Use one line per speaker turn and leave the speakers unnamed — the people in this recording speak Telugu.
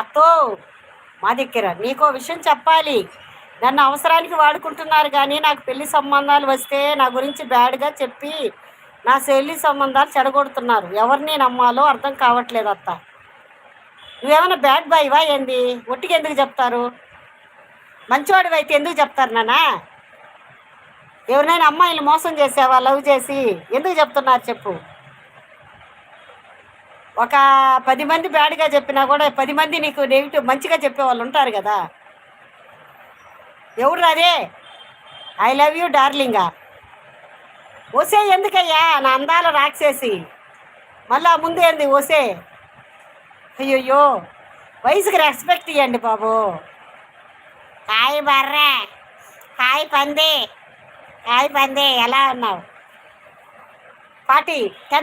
అత్తో మా దగ్గర నీకో విషయం చెప్పాలి. నన్ను అవసరానికి వాడుకుంటున్నారు కానీ నాకు పెళ్లి సంబంధాలు వస్తే నా గురించి బ్యాడ్గా చెప్పి నా పెళ్లి సంబంధాలు చెడగొడుతున్నారు. ఎవరిని నమ్మాలో అర్థం కావట్లేదు అత్త. నువ్వేమైనా బ్యాడ్ బాయ్వా ఏంది? ఒట్టిగా ఎందుకు చెప్తారు? మంచివాడివి అయితే ఎందుకు చెప్తారు నానా? ఎవరినైనా అమ్మాయిలు మోసం చేసావా లవ్ చేసి? ఎందుకు చెప్తున్నారు చెప్పు? ఒక 10 మంది బ్యాడ్గా చెప్పినా కూడా 10 మంది నీకు నెగిటివ్ మంచిగా చెప్పేవాళ్ళు ఉంటారు కదా. ఎవరు అదే? ఐ లవ్ యూ డార్లింగా. ఒసే ఎందుకయ్యా నా అందాల రాక్షసి? మళ్ళా ముందు ఏంది ఒసే? అయ్యయ్యో, వయసుకి రెస్పెక్ట్ ఇవ్వండి బాబు. హాయ్ బర్రే, హాయ్ పంది, హాయ్ పంది, ఎలా ఉన్నావు? 40 10